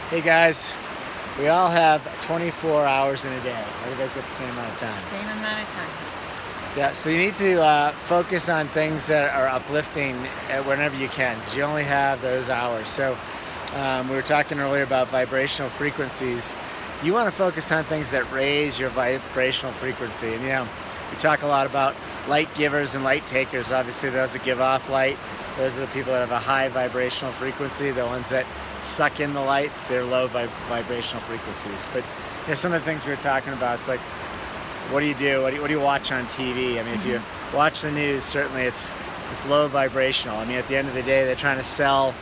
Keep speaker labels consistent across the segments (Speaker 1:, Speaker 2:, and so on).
Speaker 1: Hey guys, we all have 24 hours in a day. Everybody's got the same amount of time.
Speaker 2: Same amount of time.
Speaker 1: Yeah, so you need to focus on things that are uplifting whenever you can, because you only have those hours. So we were talking earlier about vibrational frequencies. You want to focus on things that raise your vibrational frequency. And we talk a lot about light givers and light takers. Obviously, those that give off light, those are the people that have a high vibrational frequency. The ones that suck in the light, they're low vibrational frequencies. But some of the things we were talking about, it's like, what do you do? What do you watch on TV? I mean, if you watch the news, certainly it's low vibrational. I mean, at the end of the day, they're trying to sell,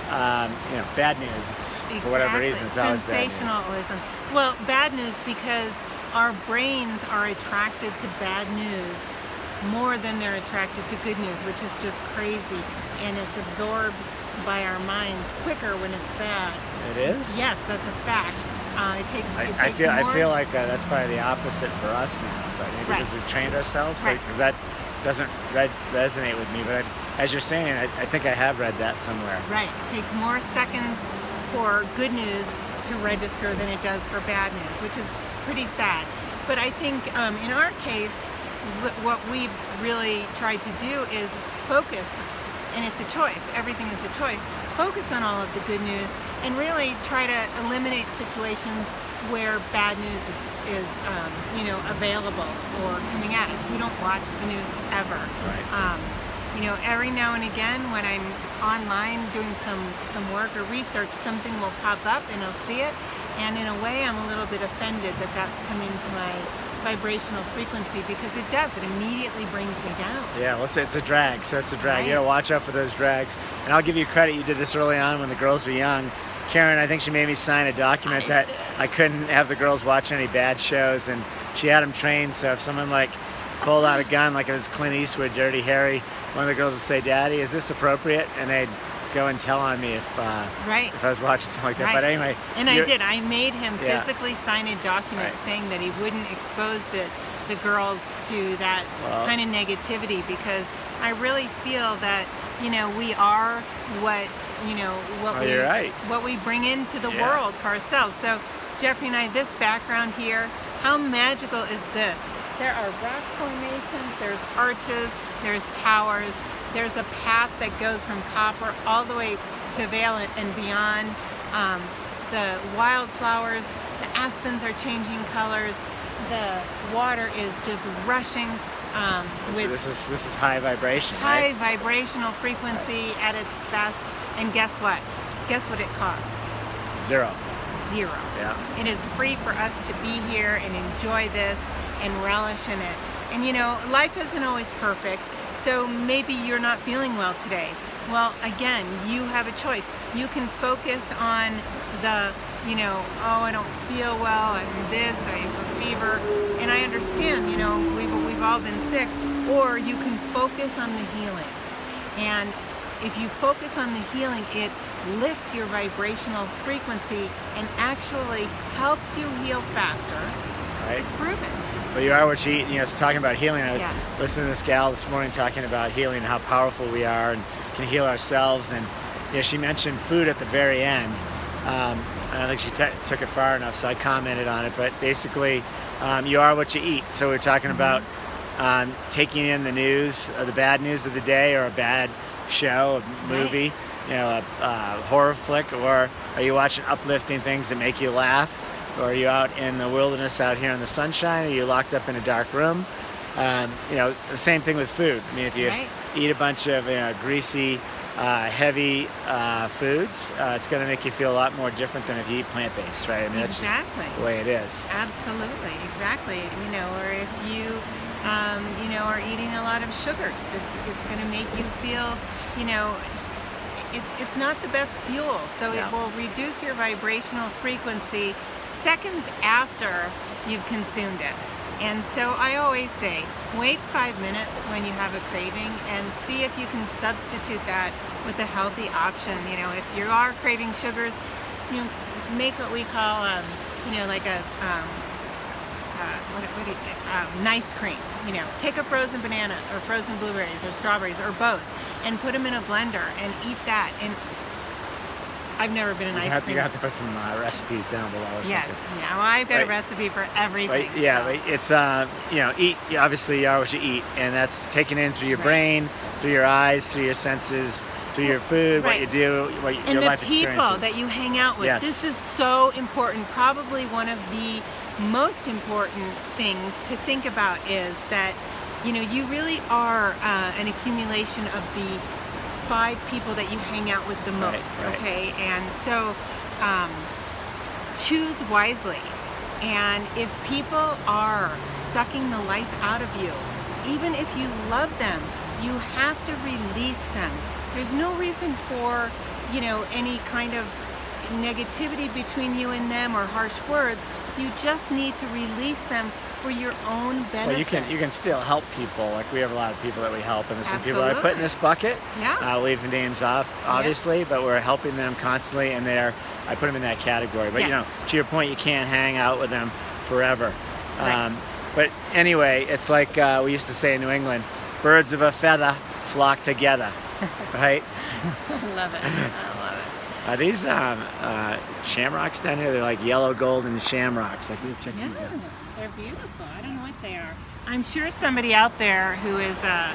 Speaker 1: bad news. It's, for whatever reason, it's always bad news.
Speaker 2: Sensationalism. Well, bad news because our brains are attracted to bad news more than they're attracted to good news, which is just crazy. And it's absorbed by our minds quicker when it's bad.
Speaker 1: It is?
Speaker 2: Yes, that's a fact.
Speaker 1: I feel like that's probably the opposite for us now, but maybe because we've trained ourselves, because that doesn't resonate with me. But as you're saying, I think I have read that somewhere.
Speaker 2: Right. It takes more seconds for good news to register than it does for bad news, which is pretty sad. But I think in our case, what we've really tried to do is focus, and it's a choice. Everything is a choice. Focus on all of the good news and really try to eliminate situations where bad news is available or coming at us. We don't watch the news ever.
Speaker 1: Right.
Speaker 2: Every now and again when I'm online doing some work or research, something will pop up and I'll see it, and in a way I'm a little bit offended that that's coming to my vibrational frequency, because it does. It immediately brings me down.
Speaker 1: Yeah, well, it's a drag. So it's a drag.
Speaker 2: Right.
Speaker 1: You gotta watch out for those drags. And I'll give you credit. You did this early on when the girls were young. Karen, I think she made me sign a document that I couldn't have the girls watch any bad shows, and she had them trained. So if someone pulled out a gun, like it was Clint Eastwood, Dirty Harry, one of the girls would say, "Daddy, is this appropriate?" And they'd go and tell on me if I was watching something like that.
Speaker 2: Right.
Speaker 1: But anyway,
Speaker 2: and I did. I made him physically sign a document saying that he wouldn't expose the girls to that kind of negativity, because I really feel that we are what we bring into the world for ourselves. So Jeffrey and I, this background here, how magical is this? There are rock formations, there's arches, there's towers, there's a path that goes from Copper all the way to Valiant and beyond. The wildflowers, the aspens are changing colors, the water is just rushing.
Speaker 1: This is high vibration.
Speaker 2: High vibrational frequency at its best. And guess what? Guess what it costs?
Speaker 1: Zero.
Speaker 2: Yeah. It is free for us to be here and enjoy this and relish in it. And life isn't always perfect. So maybe you're not feeling well today. Well, again, you have a choice. You can focus on the, I don't feel well, I'm this, I have a fever, and I understand, we've all been sick. Or you can focus on the healing. And if you focus on the healing, it lifts your vibrational frequency and actually helps you heal faster.
Speaker 1: Right.
Speaker 2: It's proven.
Speaker 1: Well, you are what you eat. It's talking about healing. I
Speaker 2: Yes.
Speaker 1: listened to this gal this morning talking about healing and how powerful we are and can heal ourselves. And she mentioned food at the very end. I don't think she took it far enough, so I commented on it. But basically, you are what you eat. So we're talking about taking in the news, the bad news of the day, or a bad show, a movie, a horror flick, or are you watching uplifting things that make you laugh? Or are you out in the wilderness out here in the sunshine? Are you locked up in a dark room? The same thing with food. I mean, if you eat a bunch of greasy, heavy foods, it's going to make you feel a lot more different than if you eat plant-based, right? I mean, that's just the way it is.
Speaker 2: Absolutely, exactly. Or if you, are eating a lot of sugars, it's going to make you feel, it's not the best fuel. So it will reduce your vibrational frequency seconds after you've consumed it. And so I always say, wait 5 minutes when you have a craving and see if you can substitute that with a healthy option. If you are craving sugars, make what we call, like a nice cream. Take a frozen banana or frozen blueberries or strawberries or both and put them in a blender and eat that. And I've never been an ice cream.
Speaker 1: You have to put some recipes down below or
Speaker 2: Yes,
Speaker 1: something.
Speaker 2: yeah. Well, I've got a
Speaker 1: Right.
Speaker 2: recipe for everything.
Speaker 1: But yeah,
Speaker 2: so.
Speaker 1: but it's eat. Obviously, you are what you eat, and that's taken in through your
Speaker 2: Right.
Speaker 1: brain, through your eyes, through your senses, through your food, what
Speaker 2: Right.
Speaker 1: you do,
Speaker 2: And
Speaker 1: your
Speaker 2: the
Speaker 1: life
Speaker 2: people
Speaker 1: experiences.
Speaker 2: that you hang out with.
Speaker 1: Yes.
Speaker 2: This is so important. Probably one of the most important things to think about is that, you really are an accumulation of the 5 people that you hang out with the most.
Speaker 1: Right.
Speaker 2: Okay, and so choose wisely. And if people are sucking the life out of you, even if you love them, you have to release them. There's no reason for, any kind of negativity between you and them or harsh words. You just need to release them for your own benefit.
Speaker 1: Well, you can still help people. Like, we have a lot of people that we help, and there's some people that I put in
Speaker 2: Absolutely.
Speaker 1: this bucket.
Speaker 2: Yeah.
Speaker 1: I'll leave the names off, obviously, but we're helping them constantly, and I put them in that category. But
Speaker 2: Yes.
Speaker 1: to your point, you can't hang out with them forever.
Speaker 2: Right.
Speaker 1: But anyway, it's like we used to say in New England, birds of a feather flock together, right?
Speaker 2: I love it. I love it.
Speaker 1: Are these shamrocks down here? They're like yellow golden shamrocks. Like, check
Speaker 2: Yeah,
Speaker 1: these out.
Speaker 2: they're beautiful. I don't know what they are. I'm sure somebody out there who is a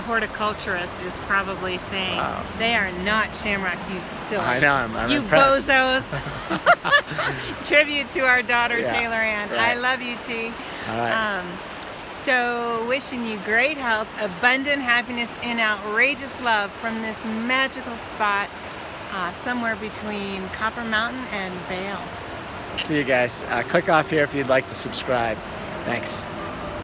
Speaker 2: horticulturist is probably saying,
Speaker 1: Wow.
Speaker 2: they are not shamrocks, you silly.
Speaker 1: I know, I'm
Speaker 2: You
Speaker 1: impressed.
Speaker 2: bozos. Tribute to our daughter,
Speaker 1: Yeah,
Speaker 2: Taylor Ann.
Speaker 1: right.
Speaker 2: I love you, T.
Speaker 1: All right.
Speaker 2: So wishing you great health, abundant happiness, and outrageous love from this magical spot somewhere between Copper Mountain and Vail.
Speaker 1: See you guys. Click off here if you'd like to subscribe. Thanks.